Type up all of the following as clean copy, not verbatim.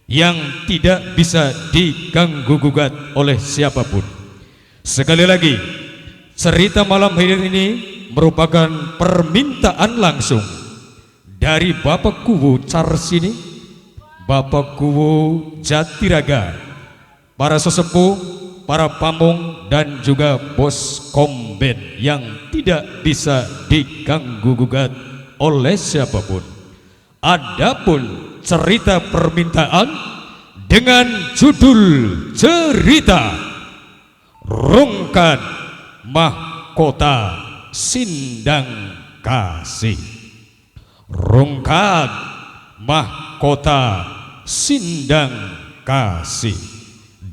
yang tidak bisa diganggu gugat oleh siapapun. Sekali lagi, cerita malam hari ini merupakan permintaan langsung dari Bapak Kuwu Carsini, Bapak Kuwu Jatiraga, para sesepuh, para pamong, dan juga bos komben yang tidak bisa diganggu gugat oleh siapapun. Adapun cerita permintaan dengan judul cerita Rungkat Mahkota Sindang Kasih. Rungkat Mahkota Sindang Kasih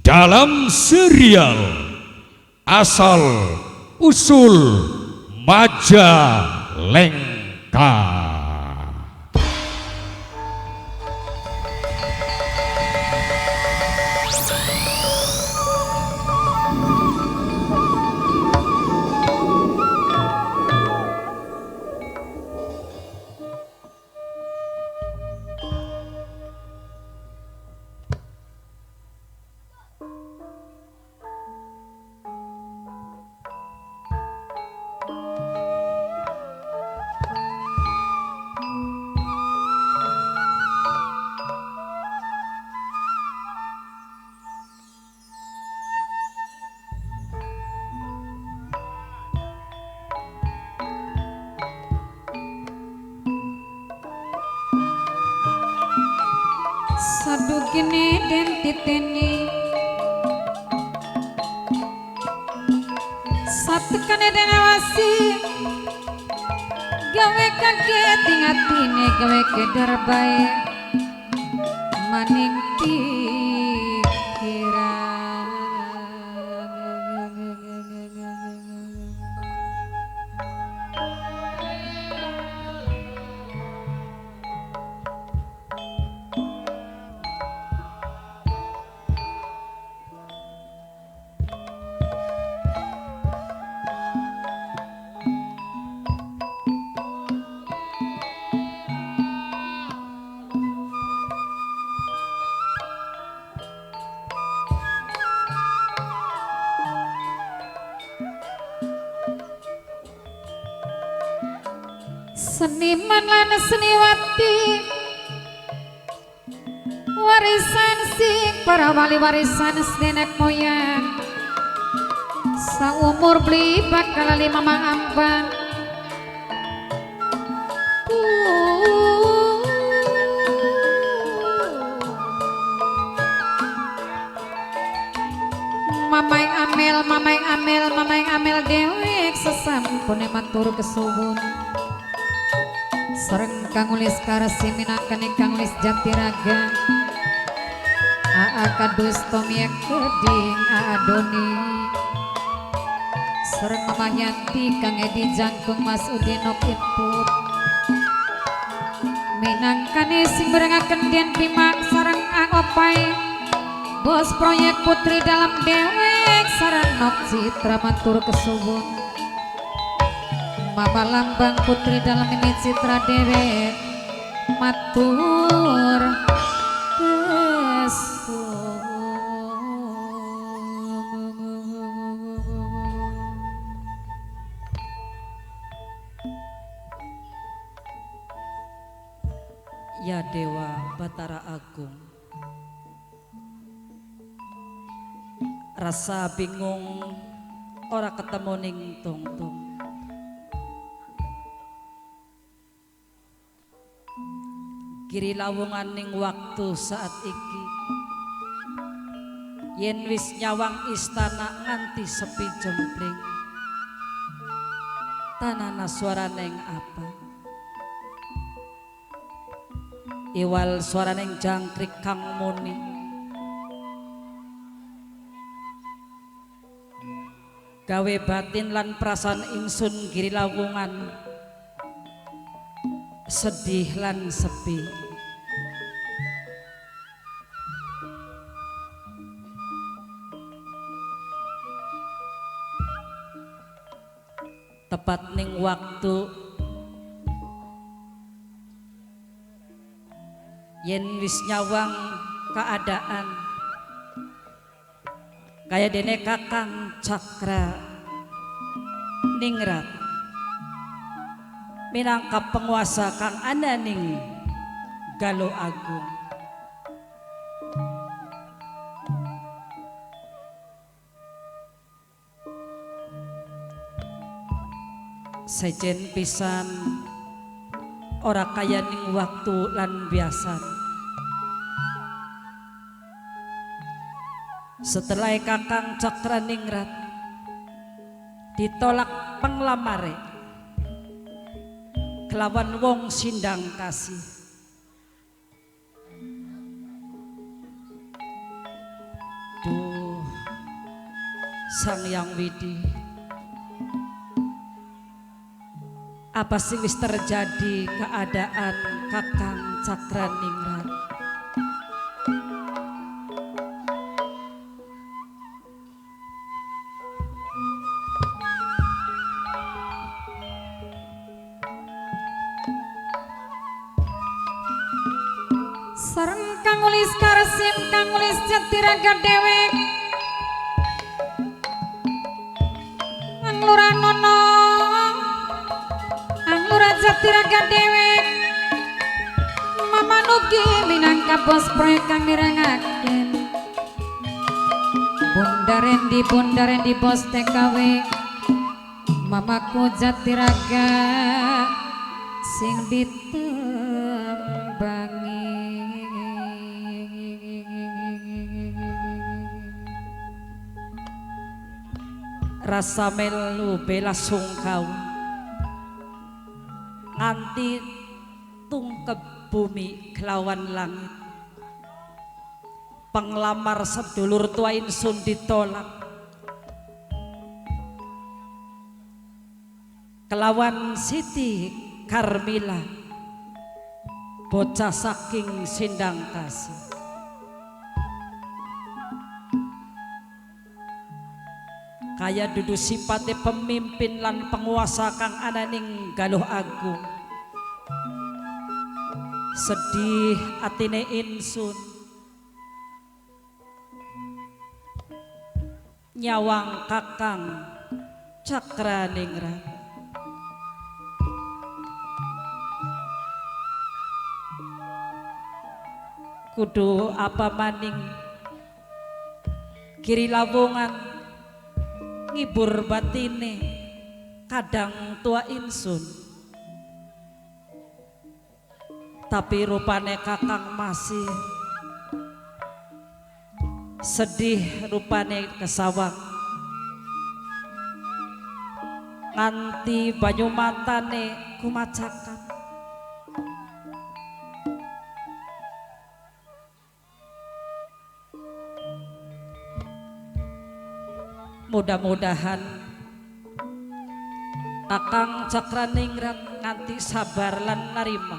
dalam serial Asal Usul Majalengka. Sadugine den titeni satekane den awasi gawe kaget ingatine gawe kedarbae maning pikiran seniman lan seniwati warisan sing para wali warisan nenek moyang saumur beli bakal lima mangambang mamai amel dewek sesampune matur kesuwun sareng kang nulis karesi minangkane kang nulis Jatiraga Aa Kadustomi Keding Adoni sareng Mama Yanti kang Edi Jangkung Mas Udinok Input minangkane sing berengaken Den Pimak sareng Ang Opai bos proyek Putri Dalam Dewek sareng Nok Citra matur kesuwun Mama Lambang Putri Dalam ini Citra Dewek matur Ya Dewa Batara Agung, rasa bingung ora ketemu ning tungtung. Giri lawungan ning waktu saat iki yen wis nyawang istana nganti sepi jempling tanana suaraneng apa iwal suaraneng jangkrik kang muni gawe batin lan perasaan insun giri lawungan sedih lan sepi. Tepat ning waktu yen wis nyawang keadaan kaya dene Kakang Cakra Ningrat minangka penguasa kang ana ning Galuh Agung. Sejen pisan ora kaya ning waktu lan biasa. Setelah Kakang Cakra Ningrat ditolak penglamare kelawan wong sindang kasih. Duh, Sang Yang Widi, apa sih wis terjadi keadaan Kakang Cakra Ningrat? Sareng kang ulis karsim kang ulis Jatiraga dewek Angluranono Anglura Jatiraga dewek Mamanugi minangka bos proyek kang mirengaken Bunda Rendi bos TKW Mamaku Jatiraga sing ditembangi rasa melu bela sungkaw nganti tungkep bumi kelawan langit. Penglamar sedulur tua insun ditolak kelawan Siti Karmila bocah saking sindang kasih. Kaya dudu sipate pemimpin lan penguasa kang ana ning Galuh Agung. Sedih atine insun nyawang Kakang Cakra Ningrat. Kudu apa maning Giri Lawungan ngibur batine kadang tua insun, tapi rupane Kakang masih sedih, rupane kesawang nganti banyu matane kumacakan. Mudah-mudahan Kakang Cakra Ningrat nganti sabar lan narima.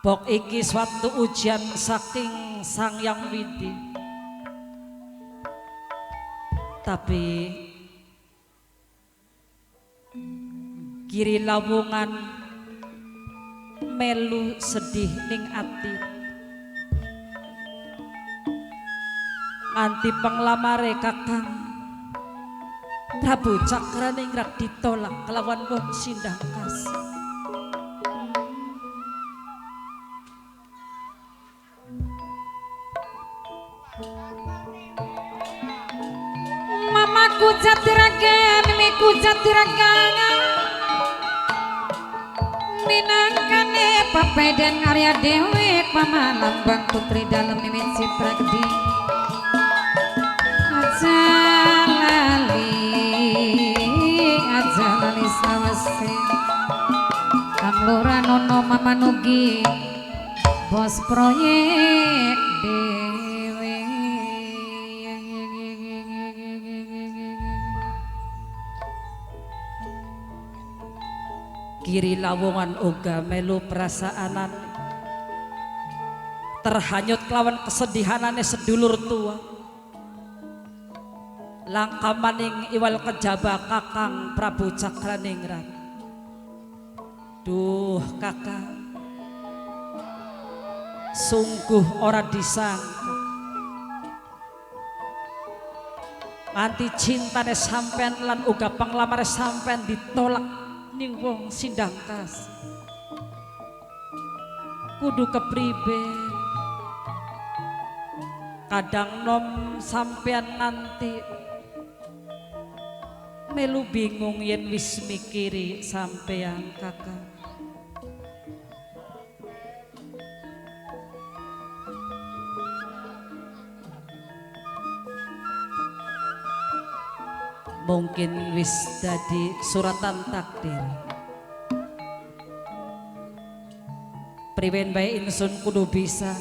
Bok iki suatu ujian saking Sang Yang Widi. Tapi Giri Lawungan melu sedih ning ati. Anti penglamare Kakang Prabu Cakra Ningrat ditolak kelawan wong sindang kasih. Mamaku Jatiraga mimiku Jatiraga minangkane papeden Arya dewek Mama lambang putri dalam mimin Citra Gedi. Aja lali sawase Angluranono Mamanugi bos proyek dewe. Giri Lawungan uga melu perasaanan terhanyut kelawan kesedihanane sedulur tua. Langka maning iwal kejaba Kakang Prabu Cakra Ningrat. Duh Kakang, sungguh ora disangka nganti cintane sampean lan uga panglamare sampean ditolak ning wong sindang kasih. Kudu kepribe kadang nom sampean nanti melu bingung yen wis mikiri sampean kakak. Mungkin wis dadi suratan takdir. Priwen bae insun kudu bisa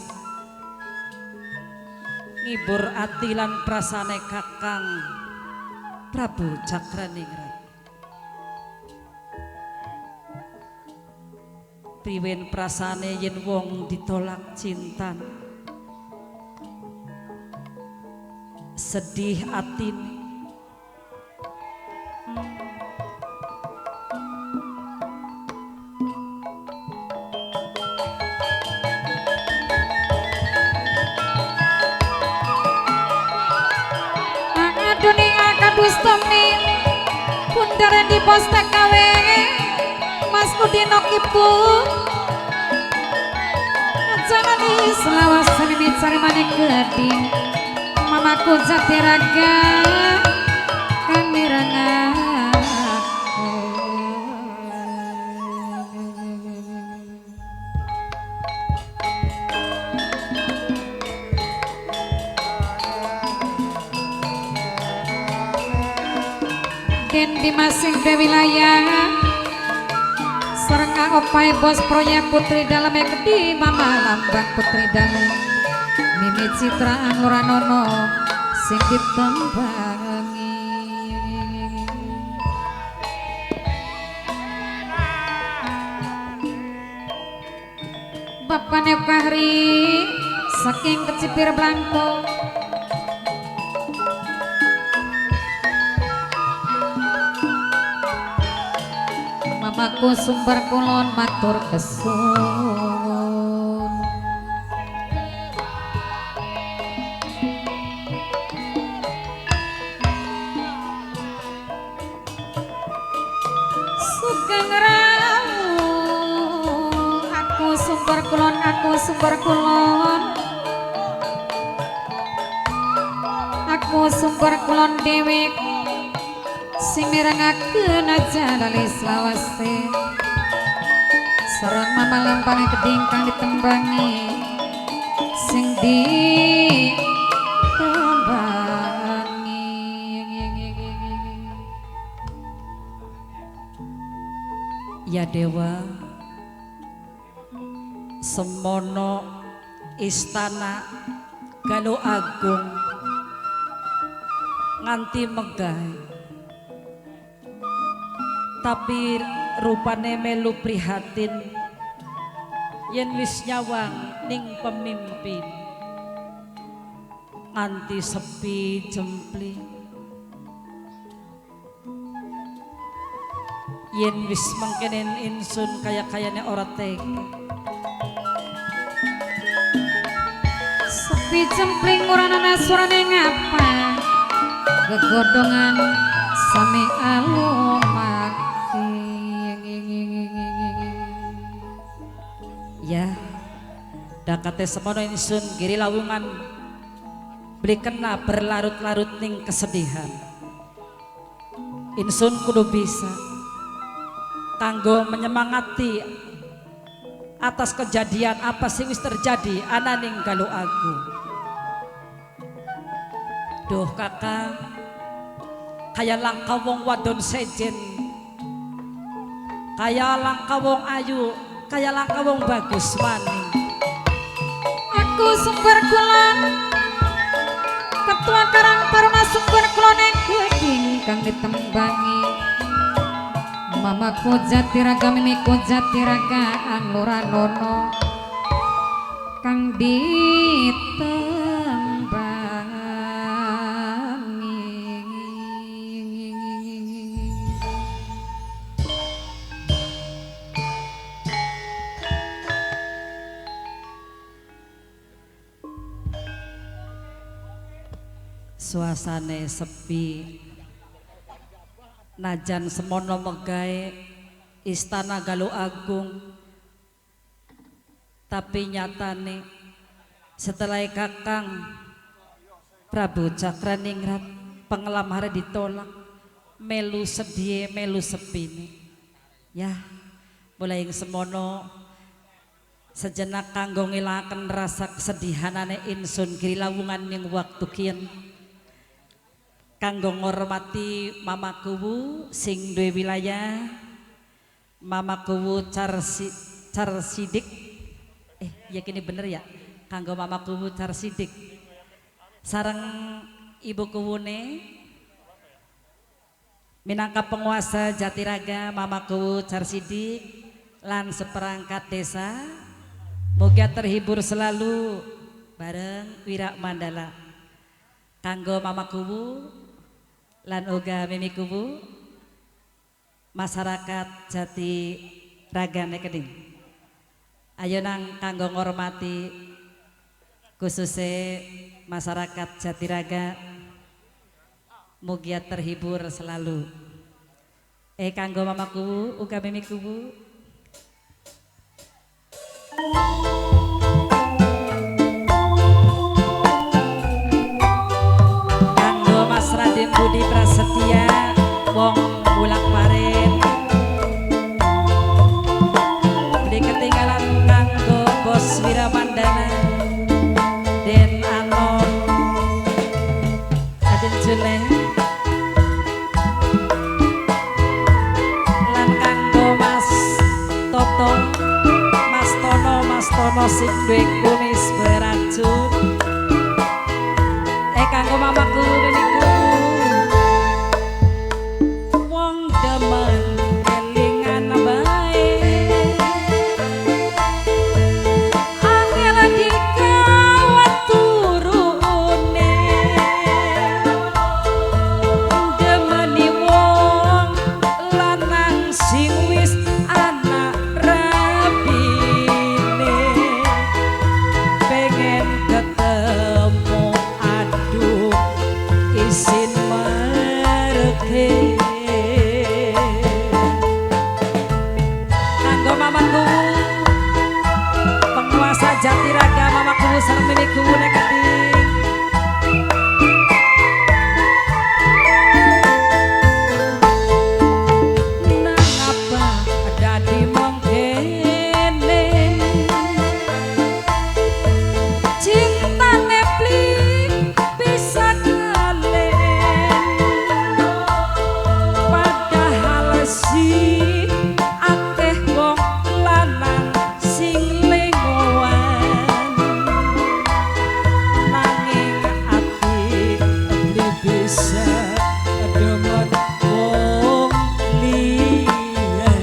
ngibur ati lan prasane Kakang Prabu Cakraningrat. Priwen prasane yen wong ditolak cintan, sedih atine. Dunia kadustami pundaren di pos TKW Mas Kudino Kipu jangan di selawas senimit sari manik geding mamaku Jatiraga kamiranga Den Dimasing de wilayah Serengga opai bos proyek putri dalam yang gede mama lambang putri dalam Mimi Citra Anguranono sing ditembangi Bapaknya Kahri saking kecipir Blangko Mamaku Sumber Kulon matur kesun Sugeng Rawu aku Sumber Kulon aku Sumber Kulon aku Sumber Kulon dewek sing mirengakeun aja lali selawase sareng mama lampane geding kang ditembangi sing ditembangi ya dewa semono istana Galuh Agung nganti megah tapi rupane melu prihatin yen wis nyawang ning pemimpin nganti sepi jempli yen wis mangkenen insun kaya-kayane ora tega sepi jempling ora ana surane ngapa gegodongan sami alumaki ya dakate semono insun giri lawungan beli kena berlarut-larut ning kesedihan insun kudu bisa kanggo menyemangati atas kejadian apa sih wis terjadi ana ning Galuh Agung. Duh kakak kaya langka wong wadon sejen kaya langka wong ayu kaya langka wong bagus maning aku Sumber Kulon ketua Karang Taruna Sumber Kulon yang geding kang ditembangi mamaku Jatiraga mimiku Jatiraga Anguranono kang ditembangi suasane sepi najan semono megawe istana Galuh Agung, tapi nyatane setelah Kakang Prabu Cakraningrat penglamar ditolak, melu sedih melu sepine ya. Mulai yang semono sejenak kanggo ngilangaken rasa kesedihanane insun grilawungan yang waktu kian kanggo ngormati Mama Kuwu sing duwe wilayah, Mama Kuwu Carsidik, ya kini bener ya, kanggo Mama Kuwu Carsidik sareng Ibu Kuwune minangka penguasa Jatiraga, Mama Kuwu Carsidik lan seperangkat desa, moga terhibur selalu bareng Wira Mandala kanggo Mama Kuwu lan uga Mimi Kuwu masyarakat Jatiraga Nekeding. Ayo nang kanggo ngormati khususnya masyarakat Jatiraga, mugia terhibur selalu. Kanggo Mama Kuwu uga Mimi Kuwu. Kanggo Mas Raden Budi Prasetya wong Bulak Paren. Beli ketinggalan kanggo Bos Wiramandana Den Anom Aden Jule lan kanggo Mas Toto Mas Tono sing duwe kumis beracun. Kanggo mamaku mimiku wong demen kelingan bae angel dikawat turune demeni wong lanang sing wis anak rabine pengen ketemu aduh isin merke kanggo mamaku penguasa Jatiraga, mamaku sareng mimiku Nekeding. Nang apa dadi mongkene cintane pling bisa galen padahal si akeh wong lanang sing lengoan nanging ati bisa demen wong liya.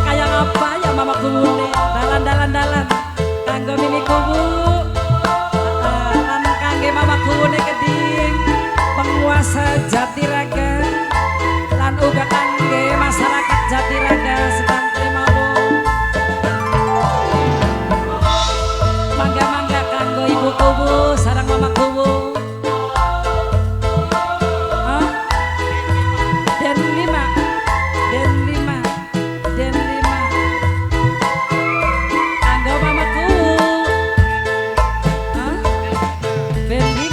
Kayak apa ya Mama Kuwu dalan kanggo Mimi Kuwu lan kangge Mama Kuwu Nekeding penguasa Jatiraga lan uga kangge masyarakat Jatiraga sedang mawon. Mangga kanggo Ibu Kuwu sareng Mama Kuwu. Den 5 kanggo Mama Kuwu. Den 5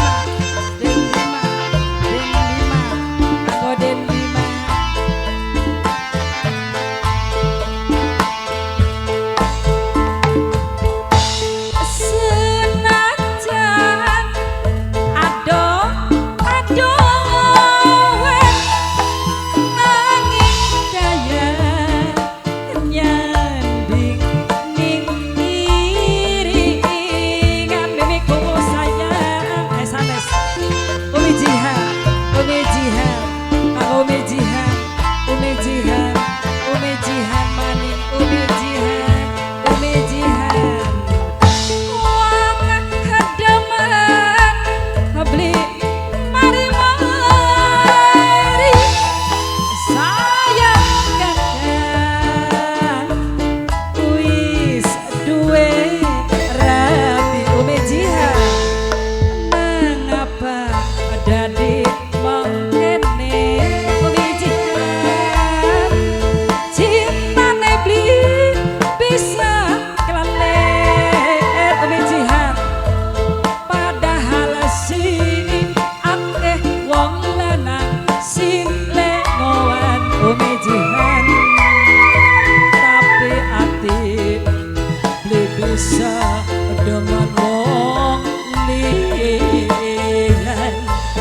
bisa demen wong liyan.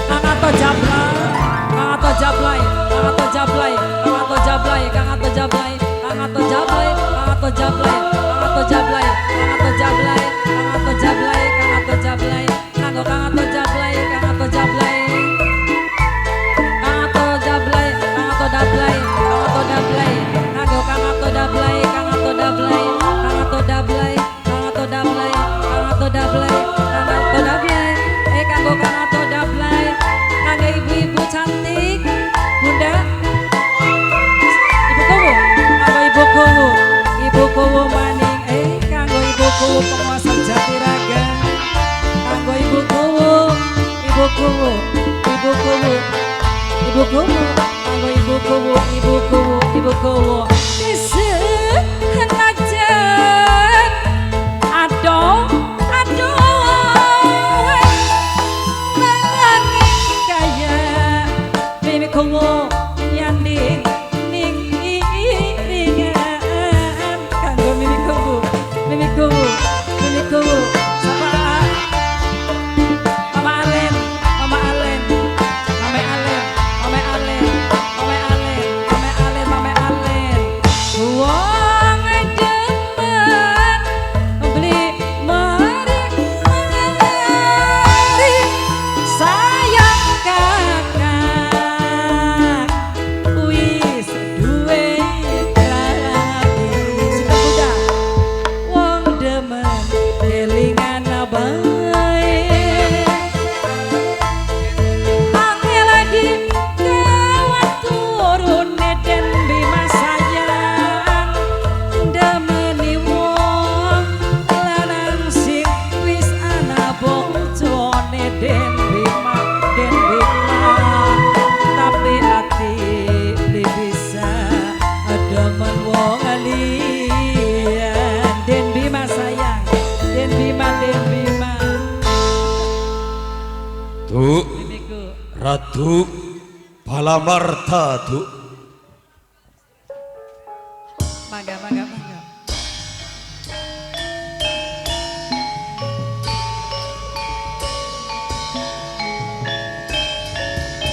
Kang Ato Jablay, Kang Ato Jablay, Kang Ato Jablay, Kang Ato Jablay, Kang Ato Jablay, Kang Ato Jablay, Kang Ato Jablay, Kang Ato Jablay, Kang Ato Jablay, Kang Ato Jablay, Kang Ato Jablay, kanggo Kang Ato Jablay, Kang Ato Jablay, Kang Ato Jablay, Kang Ato Dablay, Kang Ato Dablay, kanggo Kang Ato Dablay, Kang Ato Dablay, Kang Ato Dablay, Kang Ato Dablay, Kang Ato Dablay, Kang Ato Dablay, kanggo Kang Ato Dablay, kanggo ibu-ibu cantik, Bunda, Ibu Kuwu, kanggo Ibu Kuwu, Ibu Kuwu maning, kanggo Ibu Kuwu penguasa Jatiraga, kanggo Ibu Kuwu, Ibu Kuwu, Ibu Kuwu, Ibu Kuwu, kanggo Ibu Kuwu, Ibu Kuwu, Ibu Kuwu. Disengaja, aduh, aduh, nanging kaya Mimi Kuwu nyanding ning iringan kanggo Mimi Kuwu, Mimi Kuwu, Mimi Kuwu. Sapa Mama Alen, Mama Alen, Mama Alen, Mama Alen, Mama Alen, Mama Alen, Mama Alen. Wong demen beli mari sayang kakak wis duwe lagi. Sudah Bunda, wong demen kelingan bae. Angel di kawan turune den bima sayang demeni wong lanang sing wis ana bojone den bima tapi ati li bisa demen wong liyan den bima sayang den bima Tu Mimiku. Ratu Palamarta tu Mangga, mangga, mangga.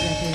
Jadi,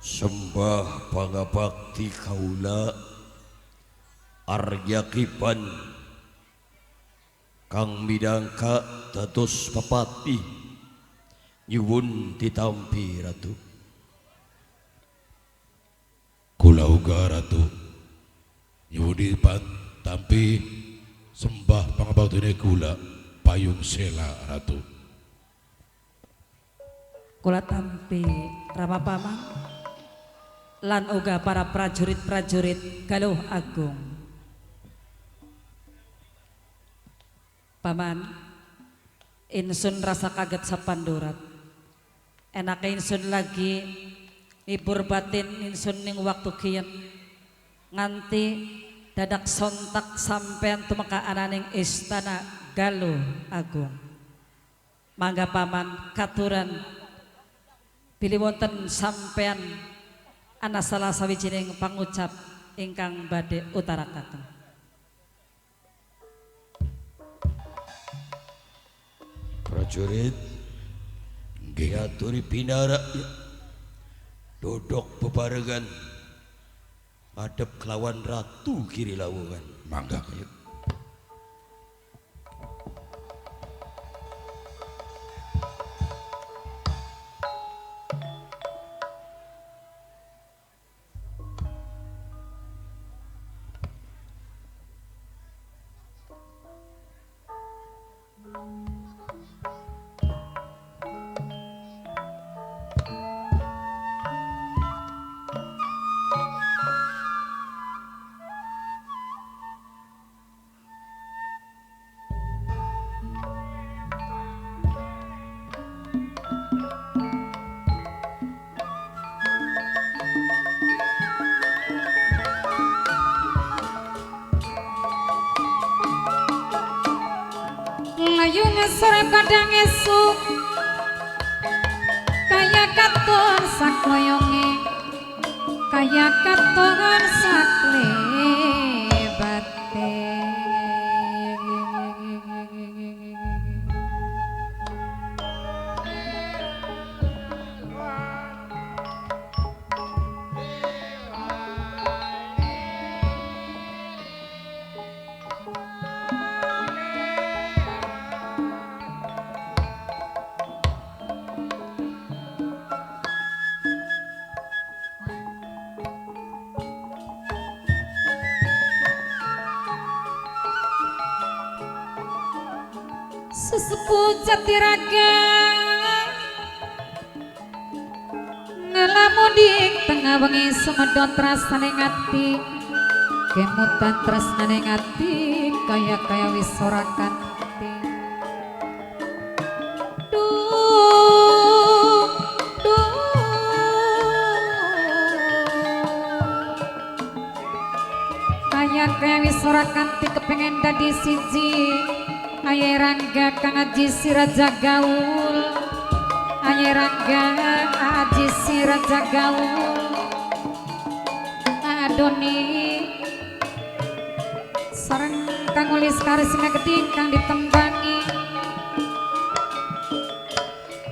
sembah pangabakti kaula Arya Kipan kang midangka dados pepati nyuwun ditampi Ratu. Kula uga Ratu nyuwun tampi sembah pangabaktine kula payung sela Ratu. kula tampi Rama Paman lan uga para prajurit-prajurit Galuh Agung. Paman, insun rasa kaget sapandurat. Enake insun lagi hibur batin insun ning waktu kiyen nganti dadak sontak sampean tumeka ananing istana Galuh Agung. Mangga Paman katuran bilih wonten sampean ana salah sawijining pangucap ingkang badhe utarakaken. Prajurit ngaturi pinara dodok bebarengan adep kelawan Ratu Giri Lawungan. Mangga. wis sore kadang esuk kaya katon sakloyonge kaya katon saklebate sesepuh Jatiraga ngelamudik tengah wengi sumedhot tresnaning ati kemutan tresnaning ati kaya wis ora kanthi duh kaya wis ora kanthi kepengin dadi siji Aye Rangga kang aji si Raja Gaul Aye Rangga aji si Raja Gaul Adoni sareng kang ulis karisma gedhe kang ditembangi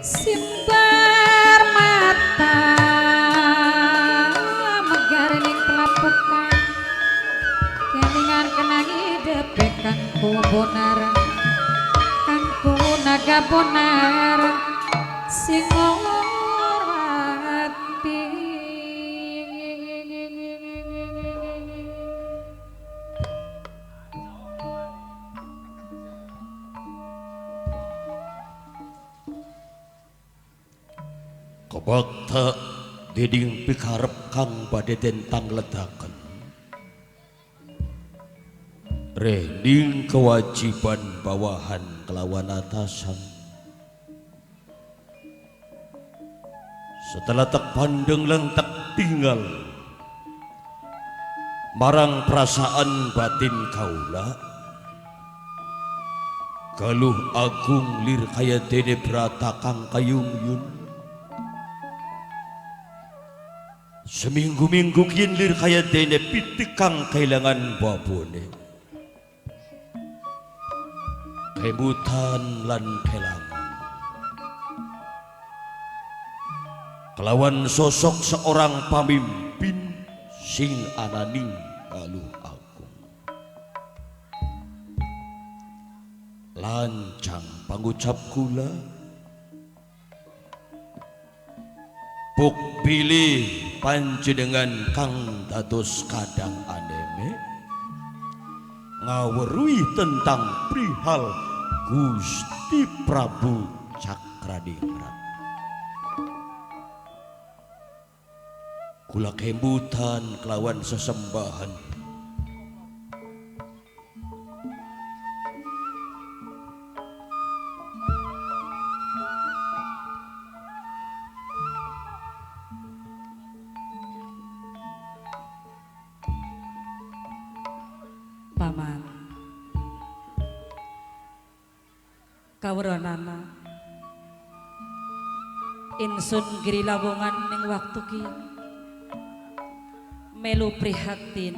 simbar mata megar ning pelapukan kelingan kenang hidepe kang kubonar naga bonar sing ngorati kebakta deding pikarep kang badhe tentang ledakan rening kewajiban bawahan kelawan atasan setelah tek pandeng lentek tinggal marang perasaan batin kaula galuh agung lir kaya dene brata kang kayungyun seminggu-minggu kien lir kaya dene pitik kang kehilangan babone kebutan lan kelangan kelawan sosok seorang pamimpin sing ananing galuh agung lancang pangucap kula puk pilih panjenengan kang dados kadang aneme ngawerui tentang prihal Gusti Prabu Cakradingrat kula kembutan kelawan sesembahan Paman kawuranana insun giri lawongan ning waktu ki melu prihatin